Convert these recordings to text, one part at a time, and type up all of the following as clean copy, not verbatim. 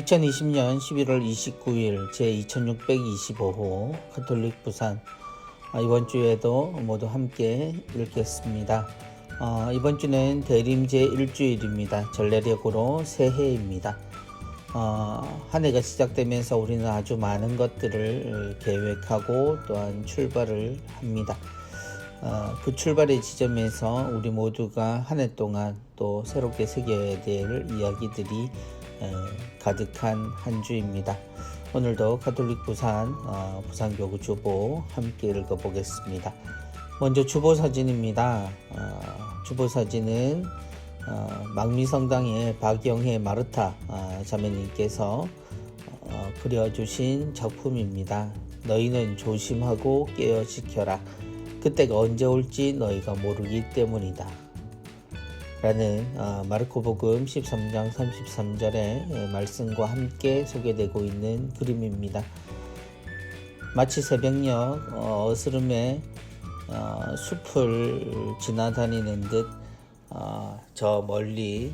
2020년 11월 29일 제2625호 가톨릭 부산 이번 주에도 모두 함께 읽겠습니다. 이번 주는 대림 제1주일입니다. 전례력으로 새해입니다. 한 해가 시작되면서 우리는 아주 많은 것들을 계획하고 또한 출발을 합니다. 그 출발의 지점에서 우리 모두가 한 해 동안 또 새롭게 새겨야 될 이야기들이 가득한 한 주입니다. 오늘도 가톨릭 부산 부산교구 주보 함께 읽어보겠습니다. 먼저 주보 사진입니다. 주보 사진은 망미성당의 박영혜 마르타 자매님께서 그려주신 작품입니다. 너희는 조심하고 깨어 지켜라. 그때가 언제 올지 너희가 모르기 때문이다. 라는 마르코복음 13장 33절의 말씀과 함께 소개되고 있는 그림입니다. 마치 새벽녘 어스름에 숲을 지나다니는 듯 저 멀리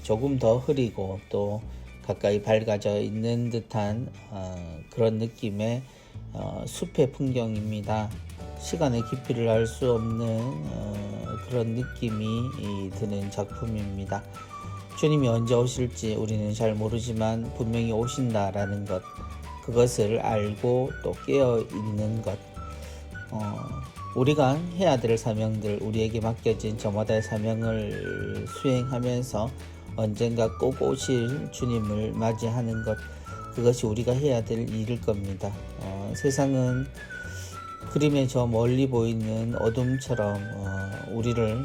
조금 더 흐리고 또 가까이 밝아져 있는 듯한 그런 느낌의 숲의 풍경입니다. 시간의 깊이를 알 수 없는 그런 느낌이 드는 작품입니다. 주님이 언제 오실지 우리는 잘 모르지만 분명히 오신다라는 것, 그것을 알고 또 깨어 있는 것, 우리가 해야 될 사명들, 우리에게 맡겨진 저마다의 사명을 수행하면서 언젠가 꼭 오실 주님을 맞이하는 것, 그것이 우리가 해야 될 일일 겁니다. 세상은 그림에 저 멀리 보이는 어둠처럼 우리를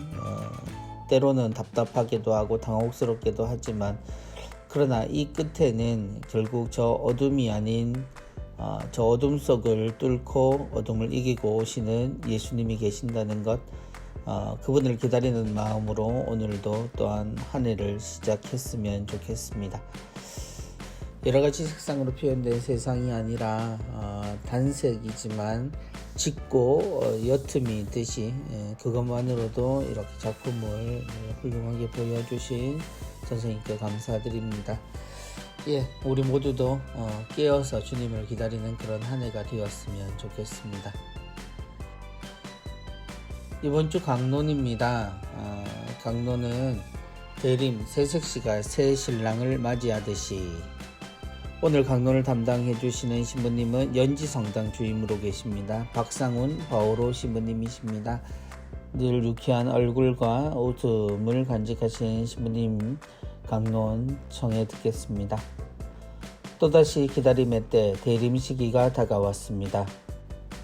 때로는 답답하게도 하고 당혹스럽게도 하지만, 그러나 이 끝에는 결국 저 어둠이 아닌 저 어둠 속을 뚫고 어둠을 이기고 오시는 예수님이 계신다는 것, 그분을 기다리는 마음으로 오늘도 또한 한 해를 시작했으면 좋겠습니다. 여러가지 색상으로 표현된 세상이 아니라 단색이지만 짙고 옅음이 있듯이 그것만으로도 이렇게 작품을 훌륭하게 보여주신 선생님께 감사드립니다. 우리 모두도 깨어서 주님을 기다리는 그런 한 해가 되었으면 좋겠습니다. 이번 주 강론입니다. 강론은 대림 새색시가 새 신랑을 맞이하듯이. 오늘 강론을 담당해 주시는 신부님은 연지성당 주임으로 계십니다. 박상훈 바오로 신부님이십니다. 늘 유쾌한 얼굴과 웃음을 간직하시는 신부님 강론 청해 듣겠습니다. 또다시 기다림의 때 대림 시기가 다가왔습니다.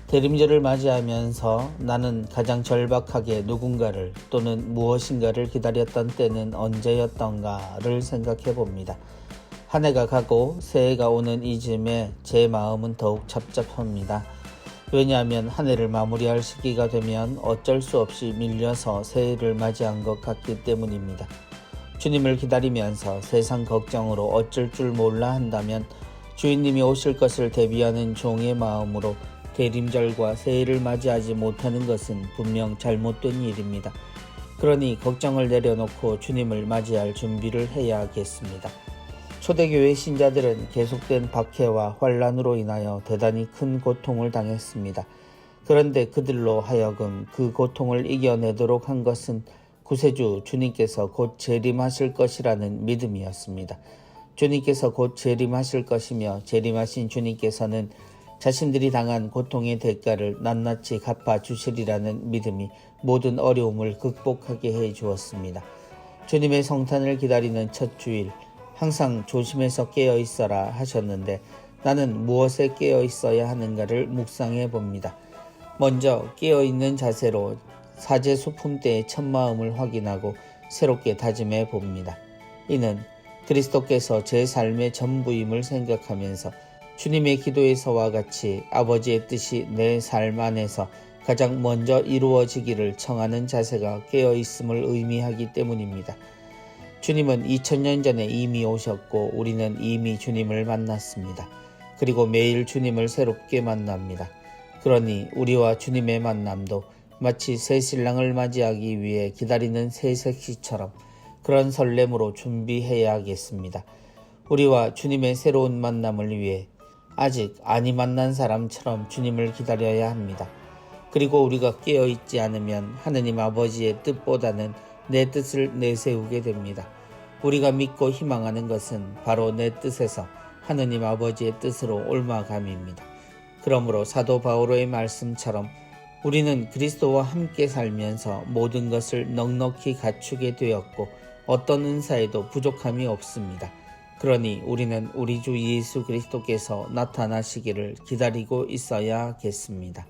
대림절을 맞이하면서 나는 가장 절박하게 누군가를 또는 무엇인가를 기다렸던 때는 언제였던가를 생각해 봅니다. 한 해가 가고 새해가 오는 이쯤에 제 마음은 더욱 잡잡합니다. 왜냐하면 한 해를 마무리할 시기가 되면 어쩔 수 없이 밀려서 새해를 맞이한 것 같기 때문입니다. 주님을 기다리면서 세상 걱정으로 어쩔 줄 몰라 한다면 주인님이 오실 것을 대비하는 종의 마음으로 대림절과 새해를 맞이하지 못하는 것은 분명 잘못된 일입니다. 그러니 걱정을 내려놓고 주님을 맞이할 준비를 해야겠습니다. 초대교회 신자들은 계속된 박해와 환란으로 인하여 대단히 큰 고통을 당했습니다. 그런데 그들로 하여금 그 고통을 이겨내도록 한 것은 구세주 주님께서 곧 재림하실 것이라는 믿음이었습니다. 주님께서 곧 재림하실 것이며 재림하신 주님께서는 자신들이 당한 고통의 대가를 낱낱이 갚아주시리라는 믿음이 모든 어려움을 극복하게 해 주었습니다. 주님의 성탄을 기다리는 첫 주일, 항상 조심해서 깨어 있어라 하셨는데 나는 무엇에 깨어 있어야 하는가를 묵상해 봅니다. 먼저 깨어 있는 자세로 사제 소품 때의 첫 마음을 확인하고 새롭게 다짐해 봅니다. 이는 그리스도께서 제 삶의 전부임을 생각하면서 주님의 기도에서와 같이 아버지의 뜻이 내 삶 안에서 가장 먼저 이루어지기를 청하는 자세가 깨어 있음을 의미하기 때문입니다. 주님은 2000년 전에 이미 오셨고 우리는 이미 주님을 만났습니다. 그리고 매일 주님을 새롭게 만납니다. 그러니 우리와 주님의 만남도 마치 새 신랑을 맞이하기 위해 기다리는 새색시처럼 그런 설렘으로 준비해야겠습니다. 우리와 주님의 새로운 만남을 위해 아직 아니 만난 사람처럼 주님을 기다려야 합니다. 그리고 우리가 깨어있지 않으면 하느님 아버지의 뜻보다는 내 뜻을 내세우게 됩니다. 우리가 믿고 희망하는 것은 바로 내 뜻에서 하느님 아버지의 뜻으로 옮아감입니다. 그러므로 사도 바오로의 말씀처럼 우리는 그리스도와 함께 살면서 모든 것을 넉넉히 갖추게 되었고 어떤 은사에도 부족함이 없습니다. 그러니 우리는 우리 주 예수 그리스도께서 나타나시기를 기다리고 있어야겠습니다.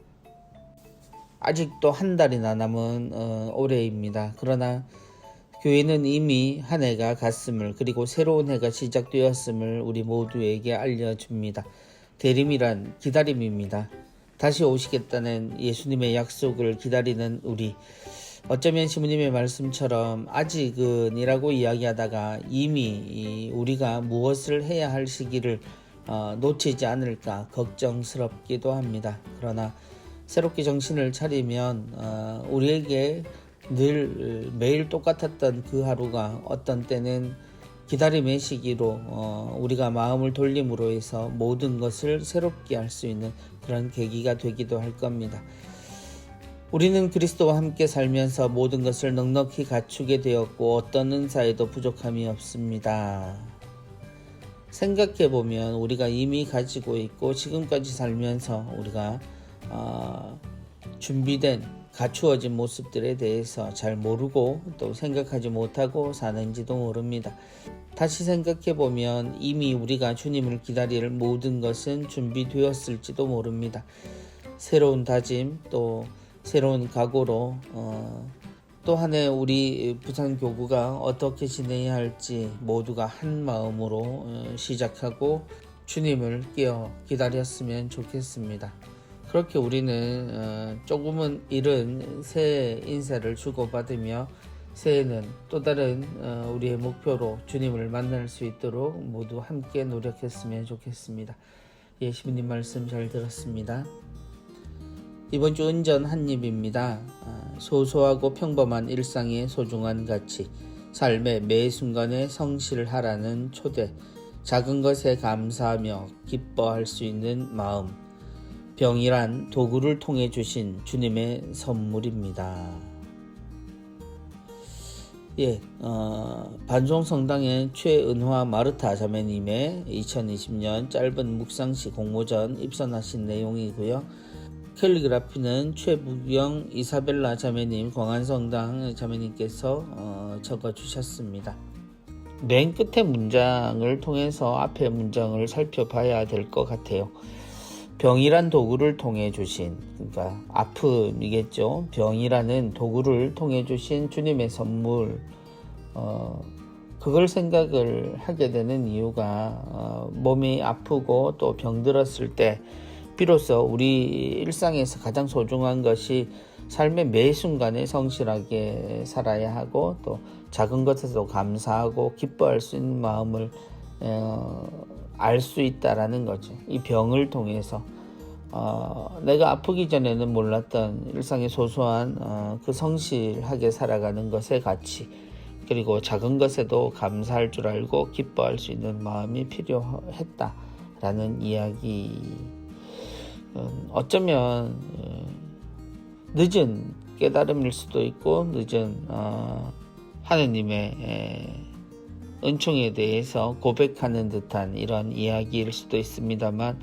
아직도 한 달이나 남은 올해입니다. 그러나 교회는 이미 한 해가 갔음을, 그리고 새로운 해가 시작되었음을 우리 모두에게 알려줍니다. 대림이란 기다림입니다. 다시 오시겠다는 예수님의 약속을 기다리는 우리, 어쩌면 시모님의 말씀처럼 아직은이라고 이야기하다가 이미 우리가 무엇을 해야 할 시기를 놓치지 않을까 걱정스럽기도 합니다. 그러나 새롭게 정신을 차리면 우리에게 늘 매일 똑같았던 그 하루가 어떤 때는 기다림의 시기로 우리가 마음을 돌림으로 해서 모든 것을 새롭게 할 수 있는 그런 계기가 되기도 할 겁니다. 우리는 그리스도와 함께 살면서 모든 것을 넉넉히 갖추게 되었고 어떤 은사에도 부족함이 없습니다. 생각해보면 우리가 이미 가지고 있고 지금까지 살면서 우리가 준비된 갖추어진 모습들에 대해서 잘 모르고 또 생각하지 못하고 사는지도 모릅니다. 다시 생각해보면 이미 우리가 주님을 기다릴 모든 것은 준비되었을지도 모릅니다. 새로운 다짐 또 새로운 각오로 또 한 해 우리 부산교구가 어떻게 지내야 할지 모두가 한 마음으로 시작하고 주님을 깨어 기다렸으면 좋겠습니다. 그렇게 우리는 조금은 이른 새해 인사를 주고받으며 새해는 또 다른 우리의 목표로 주님을 만날 수 있도록 모두 함께 노력했으면 좋겠습니다. 시부님 말씀 잘 들었습니다. 이번 주 은전 한입입니다. 소소하고 평범한 일상의 소중한 가치, 삶의 매 순간에 성실하라는 초대, 작은 것에 감사하며 기뻐할 수 있는 마음, 병이란 도구를 통해 주신 주님의 선물입니다. 반송성당의 최은화 마르타 자매님의 2020년 짧은 묵상시 공모전 입선하신 내용이고요. 캘리그라피는 최부경 이사벨라 자매님, 광안성당 자매님께서 적어주셨습니다. 맨 끝에 문장을 통해서 앞에 문장을 살펴봐야 될 것 같아요. 병이란 도구를 통해 주신, 그러니까 아픔이겠죠. 병이라는 도구를 통해 주신 주님의 선물, 그걸 생각을 하게 되는 이유가 몸이 아프고 또 병들었을 때 비로소 우리 일상에서 가장 소중한 것이 삶의 매 순간에 성실하게 살아야 하고 또 작은 것에도 감사하고 기뻐할 수 있는 마음을 알 수 있다라는 거죠. 이 병을 통해서 내가 아프기 전에는 몰랐던 일상의 소소한 그 성실하게 살아가는 것의 가치, 그리고 작은 것에도 감사할 줄 알고 기뻐할 수 있는 마음이 필요했다라는 이야기. 어쩌면 늦은 깨달음일 수도 있고 늦은 하느님의 은총에 대해서 고백하는 듯한 이런 이야기일 수도 있습니다만,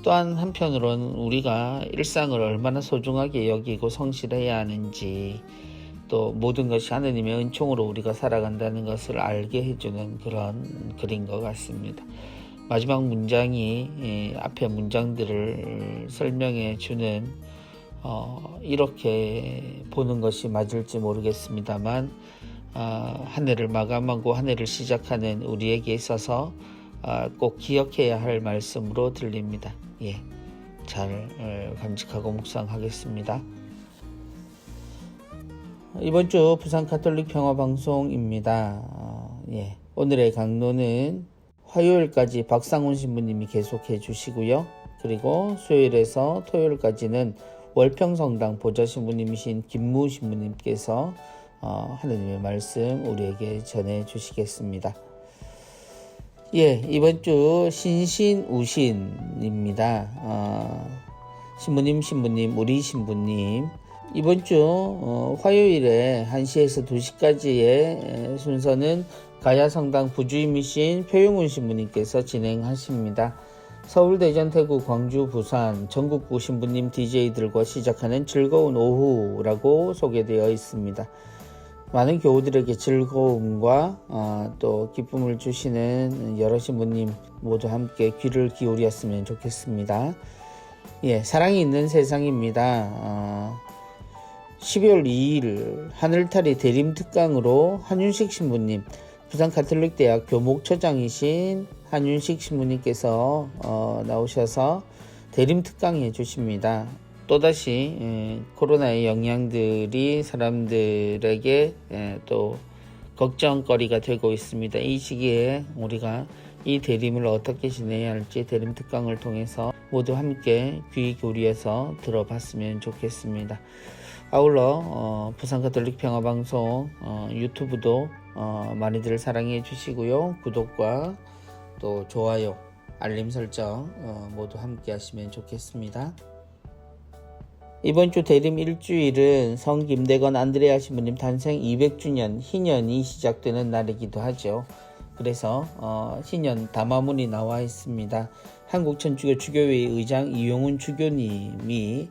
또한 한편으로는 우리가 일상을 얼마나 소중하게 여기고 성실해야 하는지, 또 모든 것이 하느님의 은총으로 우리가 살아간다는 것을 알게 해주는 그런 글인 것 같습니다. 마지막 문장이 앞에 문장들을 설명해 주는 이렇게 보는 것이 맞을지 모르겠습니다만, 한 해를 마감하고 한 해를 시작하는 우리에게 있어서 꼭 기억해야 할 말씀으로 들립니다. 잘 간직하고 묵상하겠습니다. 이번 주 부산 가톨릭 평화방송입니다. 오늘의 강론은 화요일까지 박상훈 신부님이 계속해 주시고요. 그리고 수요일에서 토요일까지는 월평성당 보좌 신부님이신 김무 신부님께서 하느님의 말씀 우리에게 전해 주시겠습니다. 예, 이번 주 신신우신입니다. 신부님, 우리 신부님. 이번 주 화요일에 1시에서 2시까지의 순서는 가야성당 부주임이신 표용훈 신부님께서 진행하십니다. 서울, 대전, 대구, 광주, 부산 전국구 신부님 DJ들과 시작하는 즐거운 오후라고 소개되어 있습니다. 많은 교우들에게 즐거움과 또 기쁨을 주시는 여러 신부님 모두 함께 귀를 기울였으면 좋겠습니다. 예, 사랑이 있는 세상입니다. 12월 2일 하늘탈이 대림특강으로 한윤식 신부님, 부산 가톨릭대학 교목처장이신 한윤식 신부님께서 나오셔서 대림특강해 주십니다. 또다시 코로나의 영향들이 사람들에게 또 걱정거리가 되고 있습니다. 이 시기에 우리가 이 대림을 어떻게 지내야 할지 대림특강을 통해서 모두 함께 귀 기울여서 들어봤으면 좋겠습니다. 아울러 부산 가톨릭 평화방송 유튜브도 많이들 사랑해 주시고요. 구독과 또 좋아요, 알림 설정 모두 함께 하시면 좋겠습니다. 이번 주 대림 일주일은 성 김대건 안드레아 신부님 탄생 200주년 희년이 시작되는 날이기도 하죠. 그래서 희년 담화문이 나와 있습니다. 한국천주교 주교회 의장 이용훈 주교님이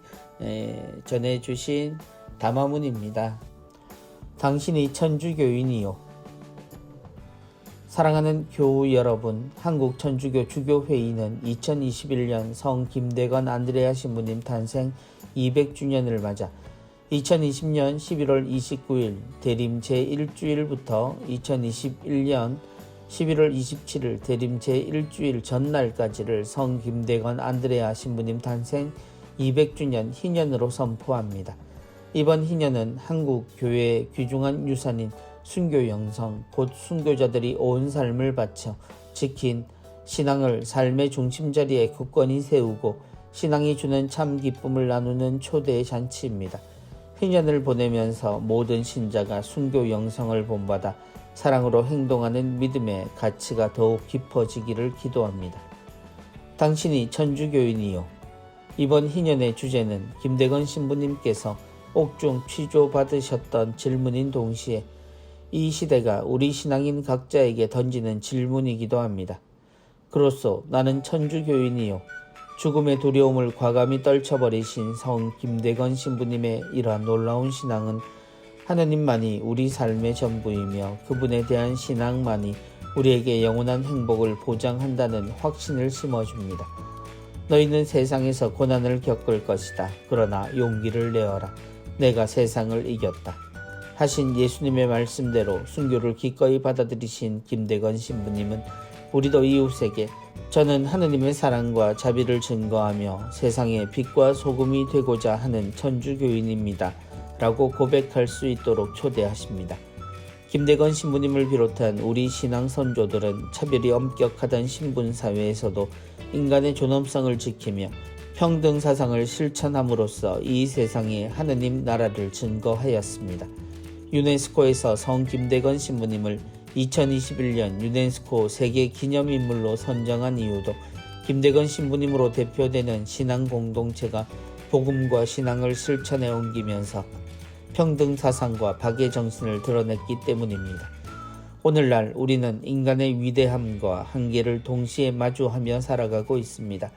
전해주신 담화문입니다. 당신이 천주교인이요. 사랑하는 교우 여러분, 한국천주교 주교회의는 2021년 성 김대건 안드레아 신부님 탄생 200주년을 맞아 2020년 11월 29일 대림 제1주일부터 2021년 11월 27일 대림 제1주일 전날까지를 성 김대건 안드레아 신부님 탄생 200주년 희년으로 선포합니다. 이번 희년은 한국 교회의 귀중한 유산인 순교 영성, 곧 순교자들이 온 삶을 바쳐 지킨 신앙을 삶의 중심자리에 굳건히 세우고 신앙이 주는 참 기쁨을 나누는 초대의 잔치입니다. 희년을 보내면서 모든 신자가 순교 영성을 본받아 사랑으로 행동하는 믿음의 가치가 더욱 깊어지기를 기도합니다. 당신이 천주교인이요. 이번 희년의 주제는 김대건 신부님께서 옥중 취조받으셨던 질문인 동시에 이 시대가 우리 신앙인 각자에게 던지는 질문이기도 합니다. 그로써 나는 천주교인이요. 죽음의 두려움을 과감히 떨쳐버리신 성 김대건 신부님의 이러한 놀라운 신앙은 하느님만이 우리 삶의 전부이며 그분에 대한 신앙만이 우리에게 영원한 행복을 보장한다는 확신을 심어줍니다. 너희는 세상에서 고난을 겪을 것이다. 그러나 용기를 내어라. 내가 세상을 이겼다. 하신 예수님의 말씀대로 순교를 기꺼이 받아들이신 김대건 신부님은 우리도 이웃에게 저는 하느님의 사랑과 자비를 증거하며 세상의 빛과 소금이 되고자 하는 천주교인입니다. 라고 고백할 수 있도록 초대하십니다. 김대건 신부님을 비롯한 우리 신앙 선조들은 차별이 엄격하던 신분사회에서도 인간의 존엄성을 지키며 평등 사상을 실천함으로써 이 세상에 하느님 나라를 증거하였습니다. 유네스코에서 성 김대건 신부님을 2021년 유네스코 세계 기념인물로 선정한 이유도 김대건 신부님으로 대표되는 신앙 공동체가 복음과 신앙을 실천해 옮기면서 평등 사상과 박애 정신을 드러냈기 때문입니다. 오늘날 우리는 인간의 위대함과 한계를 동시에 마주하며 살아가고 있습니다.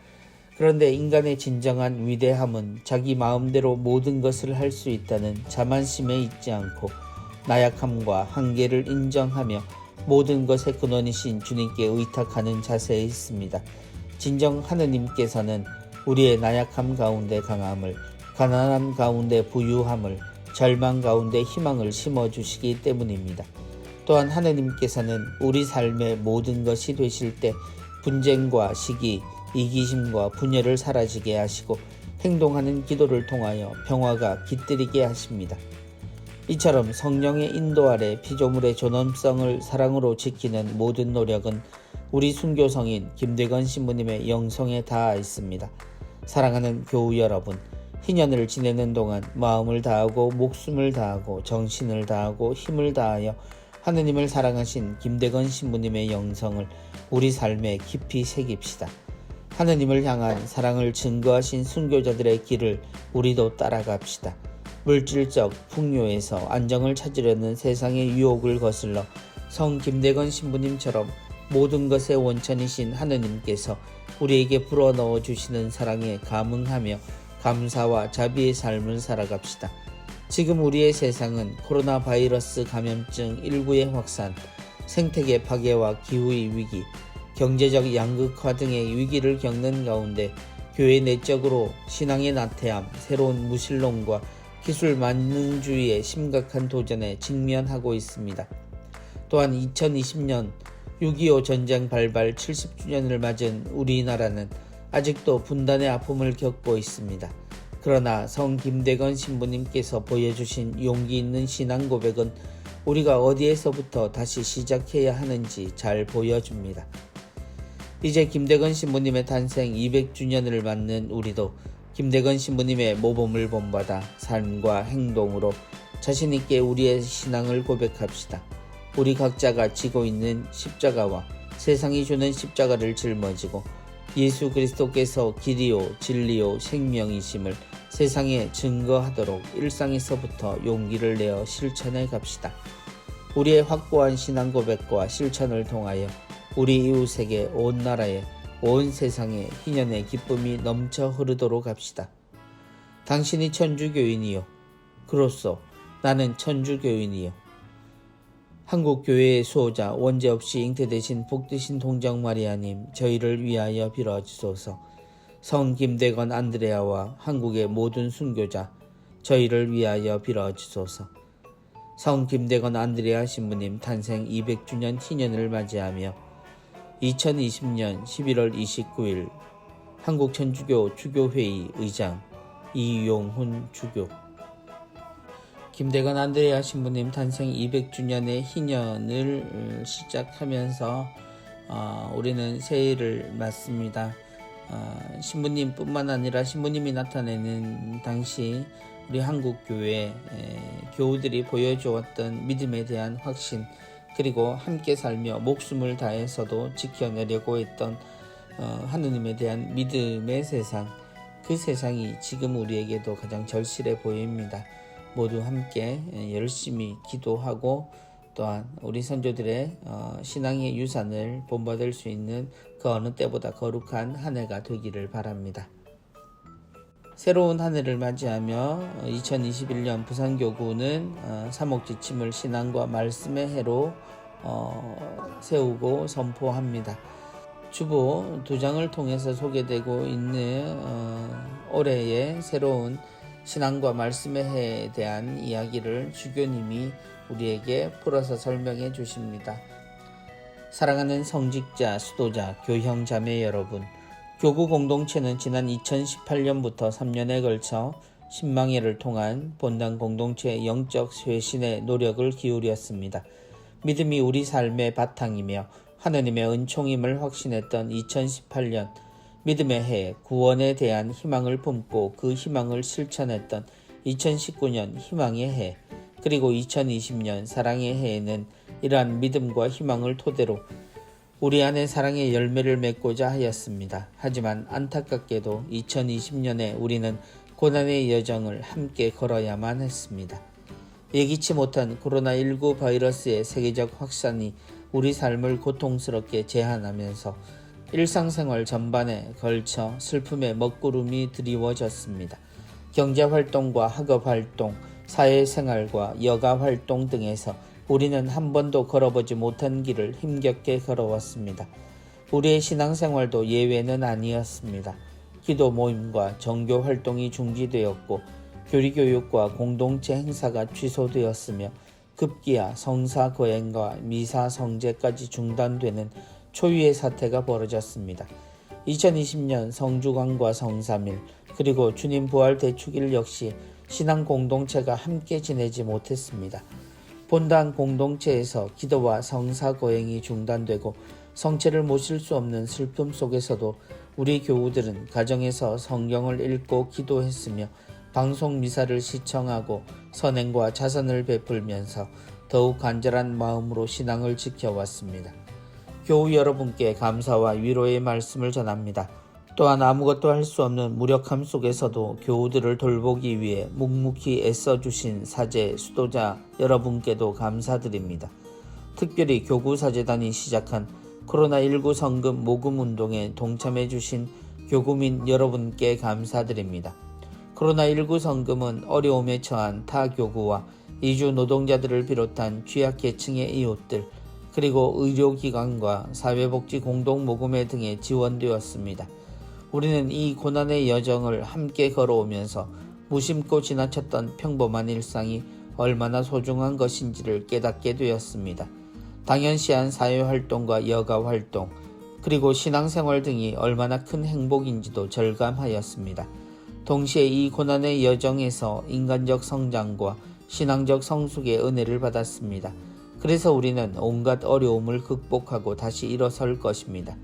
그런데 인간의 진정한 위대함은 자기 마음대로 모든 것을 할 수 있다는 자만심에 있지 않고 나약함과 한계를 인정하며 모든 것의 근원이신 주님께 의탁하는 자세에 있습니다. 진정 하느님께서는 우리의 나약함 가운데 강함을, 가난함 가운데 부유함을, 절망 가운데 희망을 심어주시기 때문입니다. 또한 하느님께서는 우리 삶의 모든 것이 되실 때 분쟁과 시기, 이기심과 분열을 사라지게 하시고 행동하는 기도를 통하여 평화가 깃들이게 하십니다. 이처럼 성령의 인도 아래 피조물의 존엄성을 사랑으로 지키는 모든 노력은 우리 순교성인 김대건 신부님의 영성에 닿아 있습니다. 사랑하는 교우 여러분, 희년을 지내는 동안 마음을 다하고 목숨을 다하고 정신을 다하고 힘을 다하여 하느님을 사랑하신 김대건 신부님의 영성을 우리 삶에 깊이 새깁시다. 하느님을 향한 사랑을 증거하신 순교자들의 길을 우리도 따라갑시다. 물질적 풍요에서 안정을 찾으려는 세상의 유혹을 거슬러 성 김대건 신부님처럼 모든 것의 원천이신 하느님께서 우리에게 불어넣어 주시는 사랑에 감응하며 감사와 자비의 삶을 살아갑시다. 지금 우리의 세상은 코로나 바이러스 감염증 19의 확산, 생태계 파괴와 기후의 위기, 경제적 양극화 등의 위기를 겪는 가운데 교회 내적으로 신앙의 나태함, 새로운 무신론과 기술 만능주의의 심각한 도전에 직면하고 있습니다. 또한 2020년 6.25 전쟁 발발 70주년을 맞은 우리나라는 아직도 분단의 아픔을 겪고 있습니다. 그러나 성 김대건 신부님께서 보여주신 용기 있는 신앙 고백은 우리가 어디에서부터 다시 시작해야 하는지 잘 보여줍니다. 이제 김대건 신부님의 탄생 200주년을 맞는 우리도 김대건 신부님의 모범을 본받아 삶과 행동으로 자신있게 우리의 신앙을 고백합시다. 우리 각자가 지고 있는 십자가와 세상이 주는 십자가를 짊어지고 예수 그리스도께서 길이요 진리요 생명이심을 세상에 증거하도록 일상에서부터 용기를 내어 실천해 갑시다. 우리의 확고한 신앙 고백과 실천을 통하여 우리 이웃에게 온 나라에 온 세상에 희년의 기쁨이 넘쳐 흐르도록 합시다. 당신이 천주교인이요. 그로써 나는 천주교인이요. 한국교회의 수호자 원죄 없이 잉태되신 복되신 동정마리아님 저희를 위하여 빌어주소서. 성 김대건 안드레아와 한국의 모든 순교자 저희를 위하여 빌어주소서. 성 김대건 안드레아 신부님 탄생 200주년 희년을 맞이하며 2020년 11월 29일 한국천주교 주교회의 의장 이용훈 주교. 김대건 안드레아 신부님 탄생 200주년의 희년을 시작하면서 우리는 새해를 맞습니다. 신부님 뿐만 아니라 신부님이 나타내는 당시 우리 한국교회 교우들이 보여주었던 믿음에 대한 확신, 그리고 함께 살며 목숨을 다해서도 지켜내려고 했던 하느님에 대한 믿음의 세상, 그 세상이 지금 우리에게도 가장 절실해 보입니다. 모두 함께 열심히 기도하고 또한 우리 선조들의 신앙의 유산을 본받을 수 있는 그 어느 때보다 거룩한 한 해가 되기를 바랍니다. 새로운 한 해를 맞이하며 2021년 부산교구는 사목지침을 신앙과 말씀의 해로 세우고 선포합니다. 주보 2장을 통해서 소개되고 있는 올해의 새로운 신앙과 말씀의 해에 대한 이야기를 주교님이 우리에게 풀어서 설명해 주십니다. 사랑하는 성직자, 수도자, 교형 자매 여러분, 교구 공동체는 지난 2018년부터 3년에 걸쳐 신망회를 통한 본당 공동체의 영적 쇄신에 노력을 기울였습니다. 믿음이 우리 삶의 바탕이며 하느님의 은총임을 확신했던 2018년, 믿음의 해, 구원에 대한 희망을 품고 그 희망을 실천했던 2019년 희망의 해, 그리고 2020년 사랑의 해에는 이러한 믿음과 희망을 토대로 우리 안에 사랑의 열매를 맺고자 하였습니다. 하지만 안타깝게도 2020년에 우리는 고난의 여정을 함께 걸어야만 했습니다. 예기치 못한 코로나19 바이러스의 세계적 확산이 우리 삶을 고통스럽게 제한하면서 일상생활 전반에 걸쳐 슬픔의 먹구름이 드리워졌습니다. 경제활동과 학업활동, 사회생활과 여가활동 등에서 우리는 한 번도 걸어보지 못한 길을 힘겹게 걸어왔습니다. 우리의 신앙생활도 예외는 아니었습니다. 기도 모임과 정교 활동이 중지되었고 교리교육과 공동체 행사가 취소되었으며 급기야 성사 거행과 미사 성제까지 중단되는 초유의 사태가 벌어졌습니다. 2020년 성주광과 성삼일 그리고 주님 부활 대축일 역시 신앙 공동체가 함께 지내지 못했습니다. 본당 공동체에서 기도와 성사 거행이 중단되고 성체를 모실 수 없는 슬픔 속에서도 우리 교우들은 가정에서 성경을 읽고 기도했으며 방송 미사를 시청하고 선행과 자선을 베풀면서 더욱 간절한 마음으로 신앙을 지켜왔습니다. 교우 여러분께 감사와 위로의 말씀을 전합니다. 또한 아무것도 할 수 없는 무력함 속에서도 교우들을 돌보기 위해 묵묵히 애써주신 사제, 수도자 여러분께도 감사드립니다. 특별히 교구사재단이 시작한 코로나19 성금 모금 운동에 동참해주신 교구민 여러분께 감사드립니다. 코로나19 성금은 어려움에 처한 타 교구와 이주 노동자들을 비롯한 취약계층의 이웃들, 그리고 의료기관과 사회복지 공동모금회 등에 지원되었습니다. 우리는 이 고난의 여정을 함께 걸어오면서 무심코 지나쳤던 평범한 일상이 얼마나 소중한 것인지를 깨닫게 되었습니다. 당연시한 사회활동과 여가활동, 그리고 신앙생활 등이 얼마나 큰 행복인지도 절감하였습니다. 동시에 이 고난의 여정에서 인간적 성장과 신앙적 성숙의 은혜를 받았습니다. 그래서 우리는 온갖 어려움을 극복하고 다시 일어설 것입니다.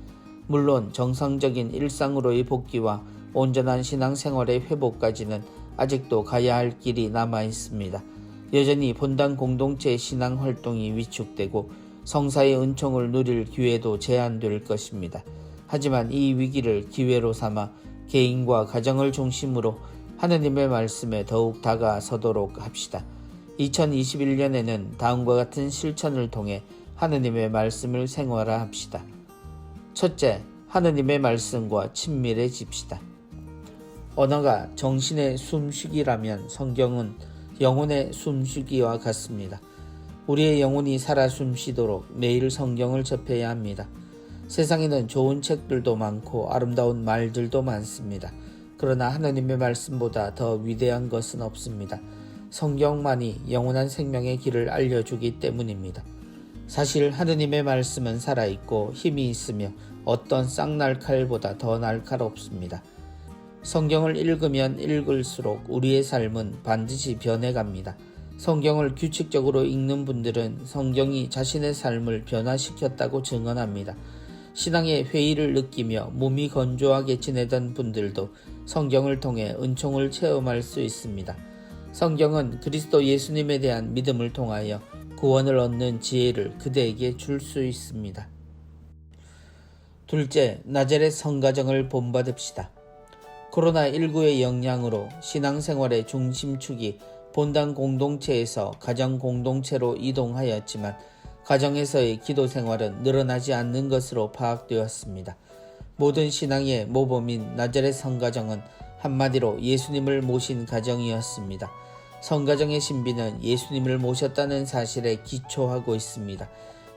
물론 정상적인 일상으로의 복귀와 온전한 신앙생활의 회복까지는 아직도 가야 할 길이 남아 있습니다. 여전히 본당 공동체의 신앙활동이 위축되고 성사의 은총을 누릴 기회도 제한될 것입니다. 하지만 이 위기를 기회로 삼아 개인과 가정을 중심으로 하느님의 말씀에 더욱 다가서도록 합시다. 2021년에는 다음과 같은 실천을 통해 하느님의 말씀을 생활화합시다. 첫째, 하느님의 말씀과 친밀해집시다. 언어가 정신의 숨쉬기라면 성경은 영혼의 숨쉬기와 같습니다. 우리의 영혼이 살아 숨쉬도록 매일 성경을 접해야 합니다. 세상에는 좋은 책들도 많고 아름다운 말들도 많습니다. 그러나 하느님의 말씀보다 더 위대한 것은 없습니다. 성경만이 영원한 생명의 길을 알려주기 때문입니다. 사실 하느님의 말씀은 살아있고 힘이 있으며 어떤 쌍날칼보다 더 날카롭습니다. 성경을 읽으면 읽을수록 우리의 삶은 반드시 변해갑니다. 성경을 규칙적으로 읽는 분들은 성경이 자신의 삶을 변화시켰다고 증언합니다. 신앙의 회의를 느끼며 몸이 건조하게 지내던 분들도 성경을 통해 은총을 체험할 수 있습니다. 성경은 그리스도 예수님에 대한 믿음을 통하여 구원을 얻는 지혜를 그대에게 줄 수 있습니다. 둘째, 나자렛 성가정을 본받읍시다. 코로나19의 영향으로 신앙생활의 중심축이 본당 공동체에서 가정 공동체로 이동하였지만 가정에서의 기도 생활은 늘어나지 않는 것으로 파악되었습니다. 모든 신앙의 모범인 나자렛 성가정은 한마디로 예수님을 모신 가정이었습니다. 성가정의 신비는 예수님을 모셨다는 사실에 기초하고 있습니다.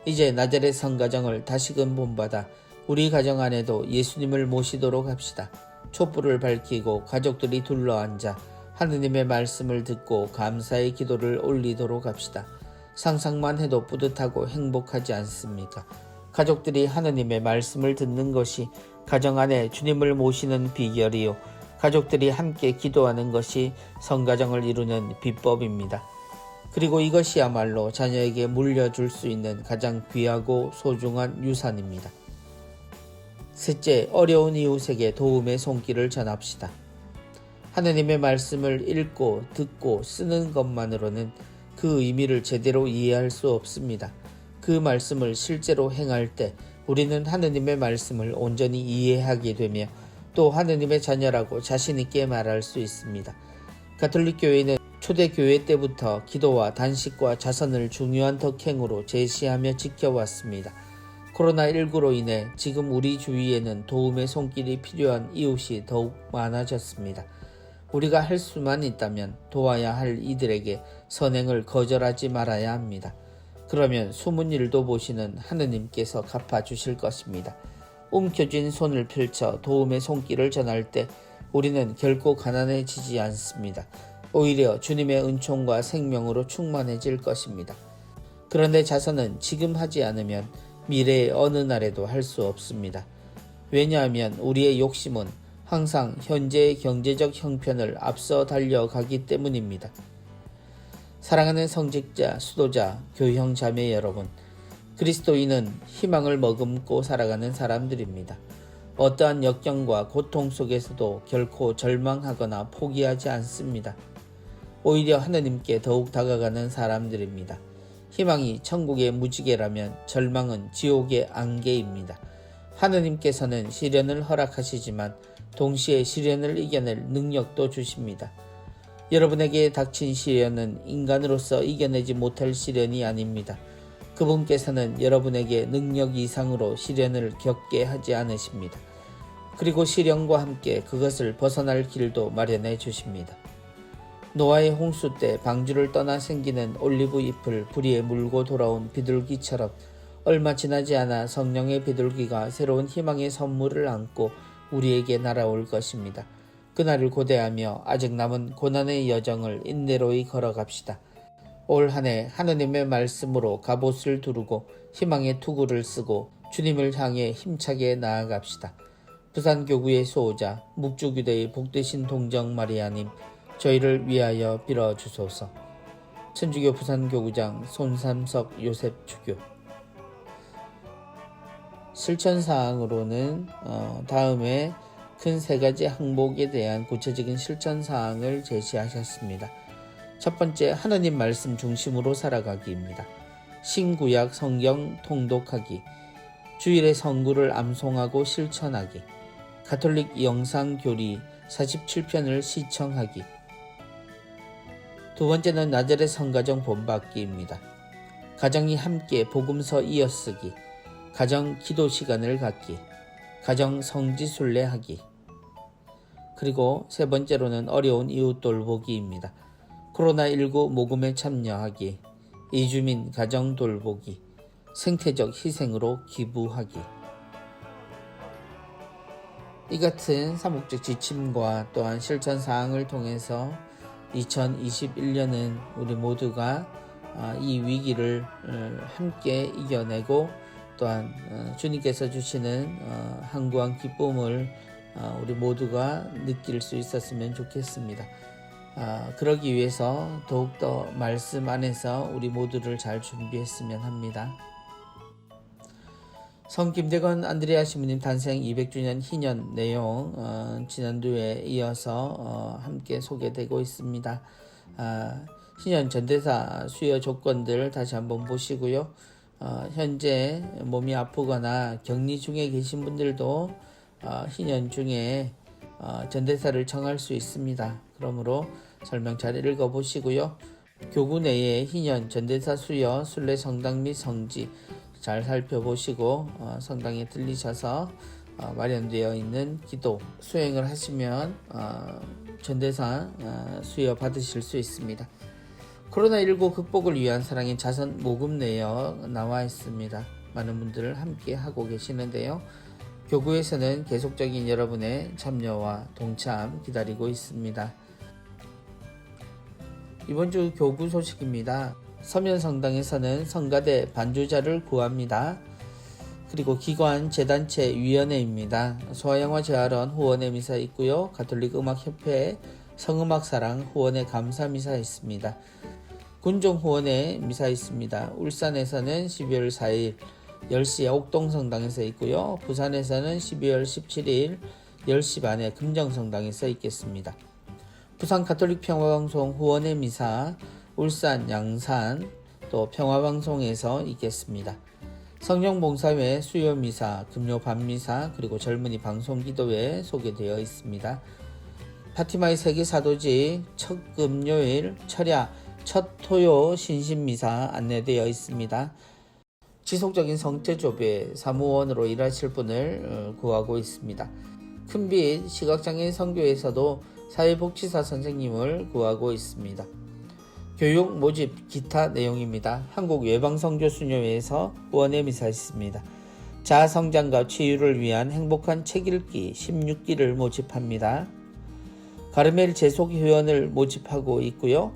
이제 나자렛 성가정을 다시금 본받아 우리 가정 안에도 예수님을 모시도록 합시다. 촛불을 밝히고 가족들이 둘러앉아 하느님의 말씀을 듣고 감사의 기도를 올리도록 합시다. 상상만 해도 뿌듯하고 행복하지 않습니까? 가족들이 하느님의 말씀을 듣는 것이 가정 안에 주님을 모시는 비결이요, 가족들이 함께 기도하는 것이 성가정을 이루는 비법입니다. 그리고 이것이야말로 자녀에게 물려줄 수 있는 가장 귀하고 소중한 유산입니다. 셋째, 어려운 이웃에게 도움의 손길을 전합시다. 하느님의 말씀을 읽고 듣고 쓰는 것만으로는 그 의미를 제대로 이해할 수 없습니다. 그 말씀을 실제로 행할 때 우리는 하느님의 말씀을 온전히 이해하게 되며 또 하느님의 자녀라고 자신있게 말할 수 있습니다. 가톨릭 교회는 초대교회 때부터 기도와 단식과 자선을 중요한 덕행으로 제시하며 지켜왔습니다. 코로나19로 인해 지금 우리 주위에는 도움의 손길이 필요한 이웃이 더욱 많아졌습니다. 우리가 할 수만 있다면 도와야 할 이들에게 선행을 거절하지 말아야 합니다. 그러면 숨은 일도 보시는 하느님께서 갚아주실 것입니다. 움켜쥔 손을 펼쳐 도움의 손길을 전할 때 우리는 결코 가난해지지 않습니다. 오히려 주님의 은총과 생명으로 충만해질 것입니다. 그런데 자선은 지금 하지 않으면 미래의 어느 날에도 할 수 없습니다. 왜냐하면 우리의 욕심은 항상 현재의 경제적 형편을 앞서 달려가기 때문입니다. 사랑하는 성직자, 수도자, 교형 자매 여러분, 그리스도인은 희망을 머금고 살아가는 사람들입니다. 어떠한 역경과 고통 속에서도 결코 절망하거나 포기하지 않습니다. 오히려 하느님께 더욱 다가가는 사람들입니다. 희망이 천국의 무지개라면 절망은 지옥의 안개입니다. 하느님께서는 시련을 허락하시지만 동시에 시련을 이겨낼 능력도 주십니다. 여러분에게 닥친 시련은 인간으로서 이겨내지 못할 시련이 아닙니다. 그분께서는 여러분에게 능력 이상으로 시련을 겪게 하지 않으십니다. 그리고 시련과 함께 그것을 벗어날 길도 마련해 주십니다. 노아의 홍수 때 방주를 떠나 생기는 올리브 잎을 부리에 물고 돌아온 비둘기처럼 얼마 지나지 않아 성령의 비둘기가 새로운 희망의 선물을 안고 우리에게 날아올 것입니다. 그날을 고대하며 아직 남은 고난의 여정을 인내로이 걸어갑시다. 올 한 해 하느님의 말씀으로 갑옷을 두르고 희망의 투구를 쓰고 주님을 향해 힘차게 나아갑시다. 부산교구의 수호자 묵주교대의 복되신 동정 마리아님, 저희를 위하여 빌어주소서. 천주교 부산교구장 손삼석 요셉 주교. 실천사항으로는 다음에 큰 세 가지 항목에 대한 구체적인 실천사항을 제시하셨습니다. 첫 번째, 하느님 말씀 중심으로 살아가기입니다. 신구약 성경 통독하기, 주일의 성구를 암송하고 실천하기, 가톨릭 영상교리 47편을 시청하기. 두 번째는 나절의 성가정 본받기입니다. 가정이 함께 복음서 이어쓰기, 가정 기도 시간을 갖기, 가정 성지순례하기. 그리고 세 번째로는 어려운 이웃 돌보기입니다. 코로나19 모금에 참여하기, 이주민 가정 돌보기, 생태적 희생으로 기부하기. 이 같은 사목적 지침과 또한 실천사항을 통해서 2021년은 우리 모두가 이 위기를 함께 이겨내고 또한 주님께서 주시는 한구한 기쁨을 우리 모두가 느낄 수 있었으면 좋겠습니다. 그러기 위해서 더욱더 말씀 안에서 우리 모두를 잘 준비했으면 합니다. 성 김대건 안드레아 신부님 탄생 200주년 희년 내용 지난주에 이어서 함께 소개되고 있습니다. 희년 전대사 수여 조건들 다시 한번 보시고요. 현재 몸이 아프거나 격리 중에 계신 분들도 희년 중에 전대사를 청할 수 있습니다. 그러므로 설명 잘 읽어보시고요. 교구 내에 희년 전대사 수여 순례 성당 및 성지 잘 살펴보시고 성당에 들리셔서 마련되어 있는 기도 수행을 하시면 전대사 수여 받으실 수 있습니다. 코로나19 극복을 위한 사랑의 자선 모금 내역 나와 있습니다. 많은 분들 함께 하고 계시는데요. 교구에서는 계속적인 여러분의 참여와 동참 기다리고 있습니다. 이번 주 교구 소식입니다. 서면성당에서는 성가대 반주자를 구합니다. 그리고 기관, 재단체, 위원회입니다. 소아영화 재활원 후원의 미사 있고요. 가톨릭 음악협회 성음악사랑 후원의 감사 미사 있습니다. 군종 후원의 미사 있습니다. 울산에서는 12월 4일 10시에 옥동성당에서 있고요. 부산에서는 12월 17일 10시 반에 금정성당에서 있겠습니다. 부산 가톨릭 평화방송 후원의 미사 울산, 양산, 또 평화방송에서 있겠습니다. 성령봉사회 수요미사, 금요 밤미사, 그리고 젊은이 방송기도회 소개되어 있습니다. 파티마의 세계사도지 첫 금요일 철야 첫 토요 신신미사 안내되어 있습니다. 지속적인 성체조배 사무원으로 일하실 분을 구하고 있습니다. 큰빛 시각장애인 선교에서도 사회복지사 선생님을 구하고 있습니다. 교육 모집 기타 내용입니다. 한국외방선교수녀회에서 후원의 미사 있습니다. 자아성장과 치유를 위한 행복한 책 읽기 16기를 모집합니다. 가르멜 재속 회원을 모집하고 있고요.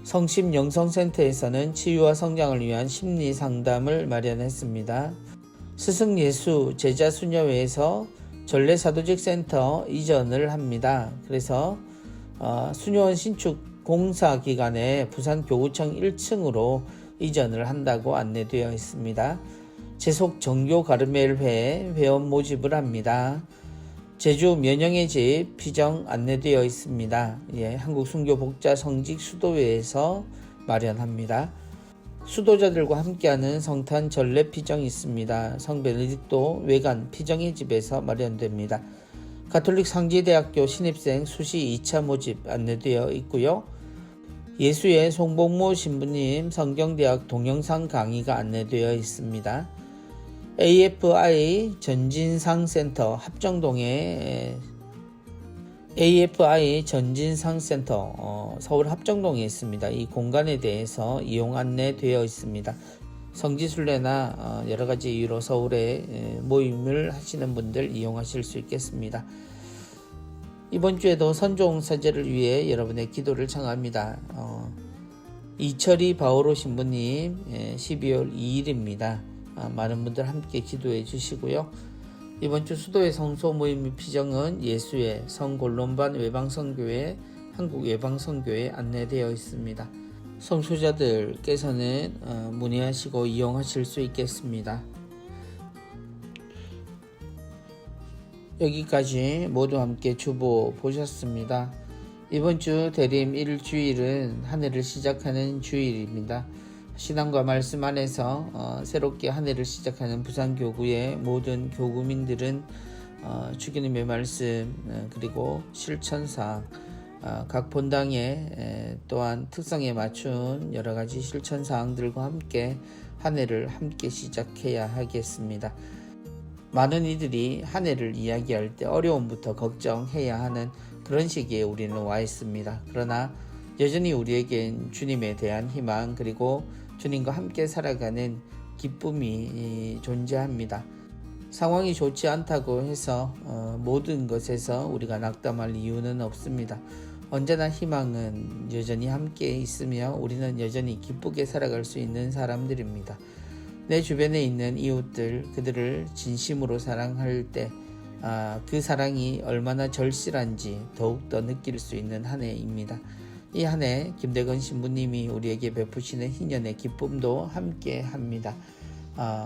성심 영성센터에서는 치유와 성장을 위한 심리 상담을 마련했습니다. 스승예수 제자수녀회에서 전래사도직 센터 이전을 합니다. 그래서 수녀원 신축 공사 기간에 부산교구청 1층으로 이전을 한다고 안내되어 있습니다. 재속 정교 가르멜회 회원 모집을 합니다. 제주 면영의 집 피정 안내되어 있습니다. 한국순교복자 성직 수도회에서 마련합니다. 수도자들과 함께하는 성탄 전래 피정이 있습니다. 성 베네딕토 외관 피정의 집에서 마련됩니다. 가톨릭 상지대학교 신입생 수시 2차 모집 안내되어 있고요. 예수의 송복모 신부님 성경대학 동영상 강의가 안내되어 있습니다. AFI 전진상센터 합정동에 AFI 전진상센터 서울 합정동에 있습니다. 이 공간에 대해서 이용 안내되어 있습니다. 성지순례나 여러가지 이유로 서울에 모임을 하시는 분들 이용하실 수 있겠습니다. 이번 주에도 선종사제를 위해 여러분의 기도를 청합니다. 이철이 바오로 신부님 12월 2일입니다. 많은 분들 함께 기도해 주시고요. 이번 주 수도의 성소 모임 및 피정은 예수의 성골론반 외방선교회 한국외방선교회에 안내되어 있습니다. 성소자들께서는 문의하시고 이용하실 수 있겠습니다. 여기까지 모두 함께 주보 보셨습니다. 이번 주 대림 1주일은 한 해를 시작하는 주일입니다. 신앙과 말씀 안에서 새롭게 한 해를 시작하는 부산교구의 모든 교구민들은 주기님의 말씀 그리고 실천사항 각 본당의 또한 특성에 맞춘 여러가지 실천사항들과 함께 한 해를 함께 시작해야 하겠습니다. 많은 이들이 한 해를 이야기할 때 어려움부터 걱정해야 하는 그런 시기에 우리는 와 있습니다. 그러나 여전히 우리에겐 주님에 대한 희망 그리고 주님과 함께 살아가는 기쁨이 존재합니다. 상황이 좋지 않다고 해서 모든 것에서 우리가 낙담할 이유는 없습니다. 언제나 희망은 여전히 함께 있으며 우리는 여전히 기쁘게 살아갈 수 있는 사람들입니다. 내 주변에 있는 이웃들 그들을 진심으로 사랑할 때 그 사랑이 얼마나 절실한지 더욱더 느낄 수 있는 한 해입니다. 이 한 해 김대건 신부님이 우리에게 베푸시는 희년의 기쁨도 함께 합니다.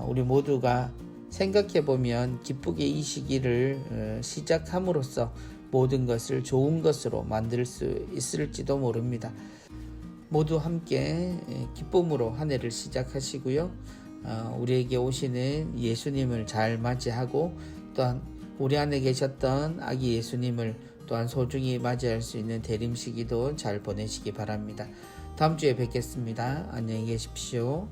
우리 모두가 생각해보면 기쁘게 이 시기를 시작함으로써 모든 것을 좋은 것으로 만들 수 있을지도 모릅니다. 모두 함께 기쁨으로 한 해를 시작하시고요. 우리에게 오시는 예수님을 잘 맞이하고 또한 우리 안에 계셨던 아기 예수님을 또한 소중히 맞이할 수 있는 대림 시기도 잘 보내시기 바랍니다. 다음 주에 뵙겠습니다. 안녕히 계십시오.